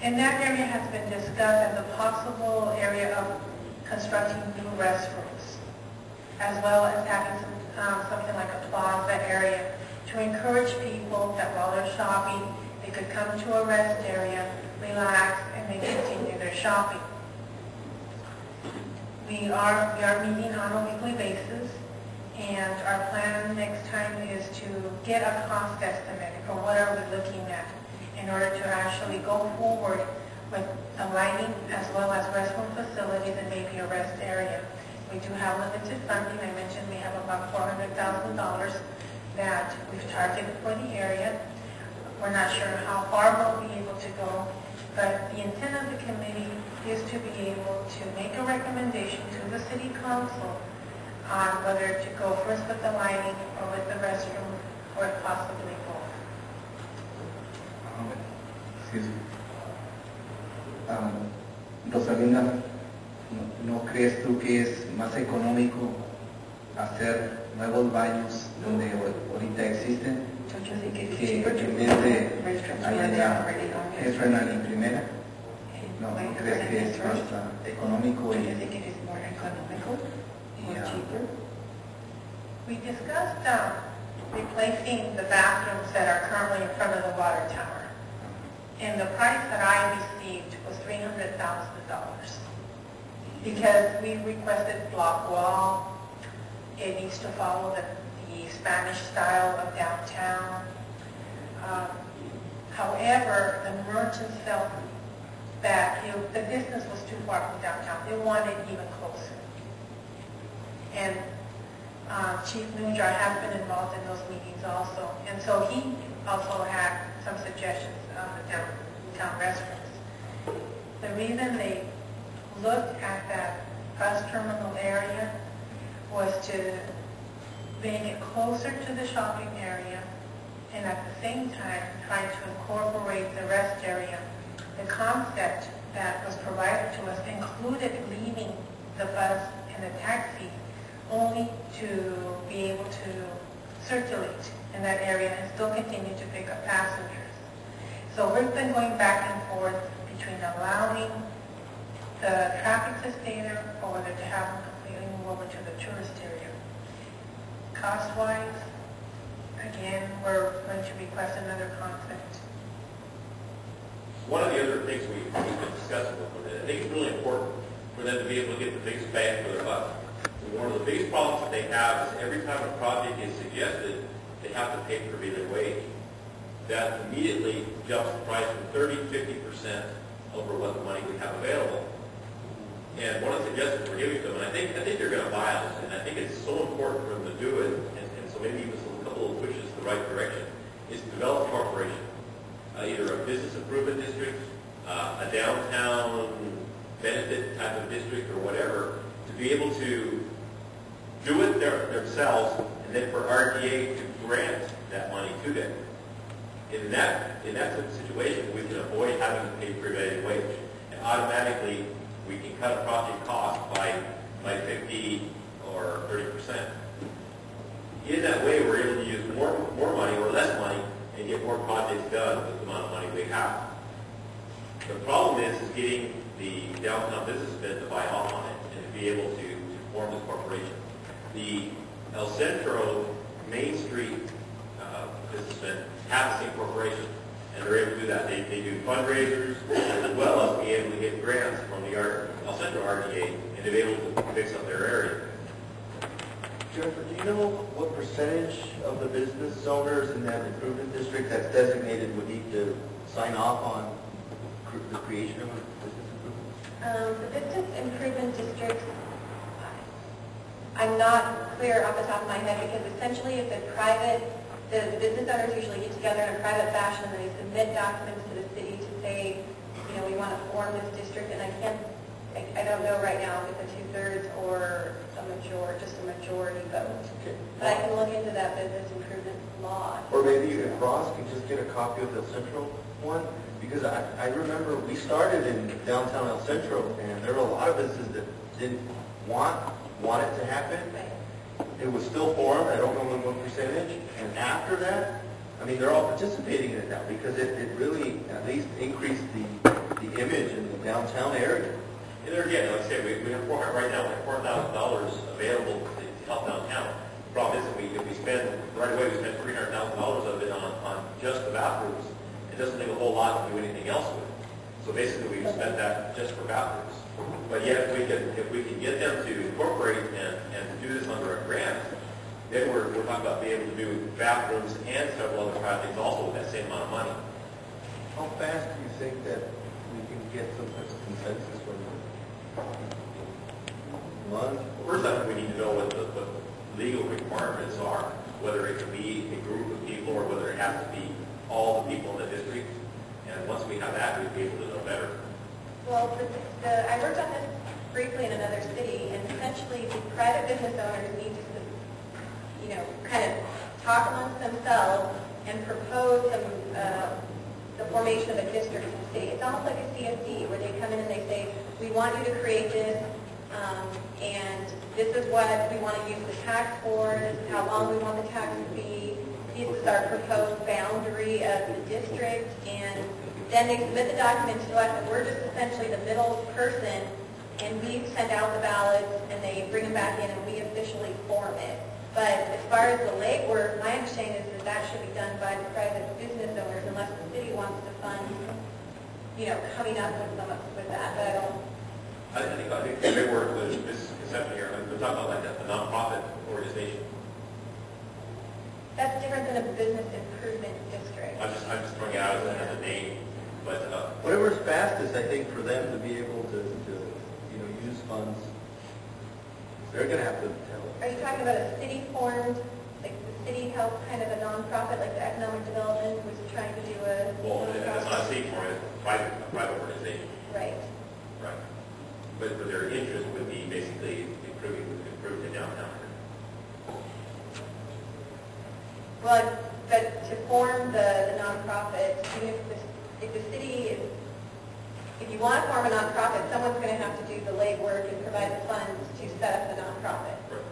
And that area has been discussed as a possible area of constructing new restrooms, as well as having something like a plaza area to encourage people that while they're shopping, they could come to a rest area, relax, and then continue their shopping. We are meeting on a weekly basis, and our plan next time is to get a cost estimate for what are we looking at in order to actually go forward with the lighting as well as restroom facilities and maybe a rest area. We do have limited funding. I mentioned we have about $400,000 that we've targeted for the area. We're not sure how far we'll be able to go, but the intent of the committee is to be able to make a recommendation to the city council on whether to go first with the lighting or with the restroom or possibly both. Excuse me. Rosalinda, ¿no crees tú que es más económico hacer nuevos baños donde ahorita existen que en vez de en primera? ¿No crees que es más económico y We discussed replacing the bathrooms that are currently in front of the water tower. And the price that I received was $300,000 because we requested block wall. It needs to follow the Spanish style of downtown. However, the merchants felt that the distance was too far from downtown. They wanted even closer. And Chief Nunjar has been involved in those meetings also. And so he also had some suggestions on the downtown restrooms. The reason they looked at that bus terminal area was to bring it closer to the shopping area and at the same time trying to incorporate the rest area. The concept that was provided to us included leaving the bus and the taxi only to be able to circulate in that area and still continue to pick up passengers. So we've been going back and forth between allowing the traffic to stay there or whether to have them completely move over to the tourist area. Cost-wise, again, we're going to request another concept. One of the other things we've been discussing with them, I think it's really important for them to be able to get the biggest bang for their buck. One of the biggest problems that they have is every time a project is suggested, they have to pay prevailing wage. That immediately jumps the price from 30-50% over what the money we have available. And one of the suggestions we're giving to them, and I think they're going to buy this, and I think it's so important for them to do it, and so maybe even a couple of pushes in the right direction, is to develop a corporation, either a business improvement district, a downtown benefit type of district, or whatever, to be able to do it themselves, and then for RDA to grant that money to them. In that situation, we can avoid having to pay prevailing wage, and automatically we can cut a project cost by 50 or 30%. In that way, we're able to use more money or less money and get more projects done with the amount of money we have. The problem is getting the downtown businessmen to buy off on it and to be able to form this corporation. The El Centro Main Street businessmen have the same corporation, and they're able to do that. They do fundraisers as well as be able to get grants from the El Centro RDA and to be able to fix up their area. Jennifer, do you know what percentage of the business owners in that improvement district that's designated would need to sign off on the creation of a business improvement? The business improvement district, I'm not clear off the top of my head because essentially it's a private, the business owners usually get together in a private fashion and they submit documents to the city to say, you know, we want to form this district, and I don't know right now if it's a 2/3 or just a majority vote. Okay. But I can look into that business improvement law. Or maybe even Ross can just get a copy of the Central one, because I remember we started in downtown El Centro, and there were a lot of businesses that didn't want it to happen. Right. It was still formed, I don't know what percentage, and after that, I mean, they're all participating in it now because it really at least increased the the image in the downtown area. And there again, like I said, we have right now, we have $4,000 available to help downtown. The problem is, if we spend, right away, we spend $300,000 of it on just the bathrooms, it doesn't take a whole lot to do anything else with it. So basically, we've spent that just for bathrooms. But yet, if we can get them to incorporate and do this under a grant, then we're talking about being able to do bathrooms and several other projects also with that same amount of money. How fast do you think that we can get some type of consensus from them? Month? First, I think we need to know what the legal requirements are, whether it can be a group of people or whether it has to be all the people in the district. And once we have that, we'll be able to know better. Well, I worked on this briefly in another city, and essentially the private business owners need to, kind of talk amongst themselves and propose the formation of a district in the city. It's almost like a CFD, where they come in and they say, we want you to create this, and this is what we want to use the tax for, this is how long we want the tax to be, this is our proposed boundary of the district, and then they submit the documents to us, and we're just essentially the middle person, and we send out the ballots, and they bring them back in, and we officially form it. But as far as the legwork, my understanding is that should be done by the private business owners, unless the city wants to fund, coming up with that. But I don't. I think the legwork was misconception here. We're talking about like a nonprofit organization. That's different than a business improvement district. I'm just throwing it out as a name, but Whatever's fastest, I think, for them to be able to use funds, they're going to have to tell us. Are you talking about a city formed, like the city help kind of a nonprofit, like the economic development was trying to do a... well, that's not a city for it, it's a private organization. Right. Right. But their interest would be basically improving the downtown. Well, but to form the nonprofit, even if the city is, if you want to form a nonprofit, someone's going to have to do the legwork and provide the funds to set up the nonprofit. Right.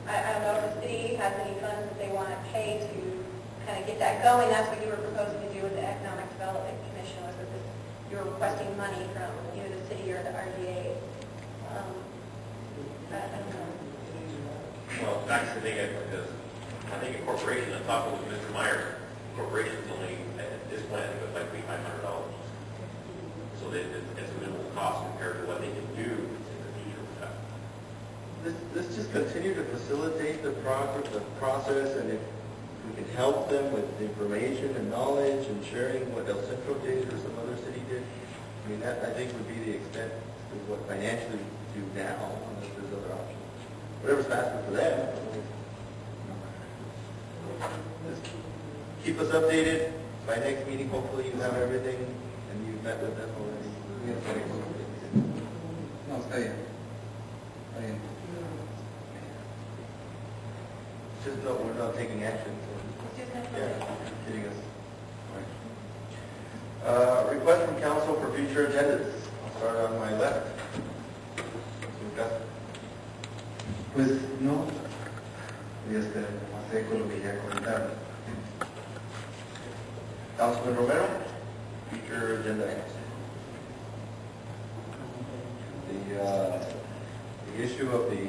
I don't know if the city has any funds that they want to pay to kind of get that going. That's what you were proposing to do with the Economic Development Commission, was that you were requesting money from either the city or the RDA. I don't know. Well, that's the thing, because I think a corporation, I talked with Mr. Meyer, corporations only, at this point, I think it's like $500. So it's a minimal cost compared to what they can do in the future with that. Let's just continue to facilitate the process, and if we can help them with information and knowledge and sharing what El Centro did or some other city did, I mean, that I think would be the extent of what financially we do now, unless there's other options. Whatever's faster for them. Just keep us updated. By next meeting, hopefully you have everything and you've met with them already. No, está bien. Está bien. Just no, we're not taking action. Just not Yeah, kidding us. All right. Request from council for future agendas. I'll start on my left. Pues no, pasé con lo que ya comentaron. Councilman Romero, future agenda items. The issue of the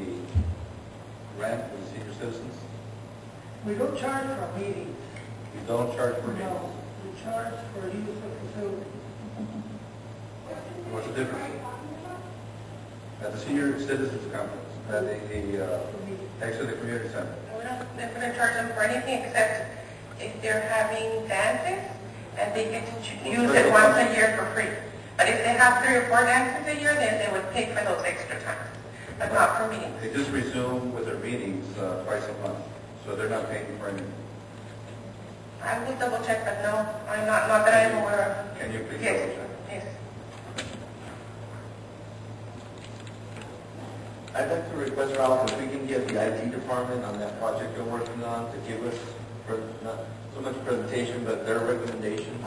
rent for the senior citizens. We don't charge for meetings. We don't charge for meetings. No, we charge for use of facility. What's the difference? At the senior citizens conference, at the next to the community center. We're not going to charge them for anything except if they're having dances, and they get to use it once a year for free. But if they have 3 or 4 dances a year, then they would pay for those extra times, but not for meetings. They just resume with their meetings twice a month, so they're not paying for anything. I will double check, but no, I'm not that I'm aware of. Can you please Yes, double check? yes. I'd like to request, Ralph, if we can get the IT department on that project you're working on to give us, not so much presentation, but their recommendations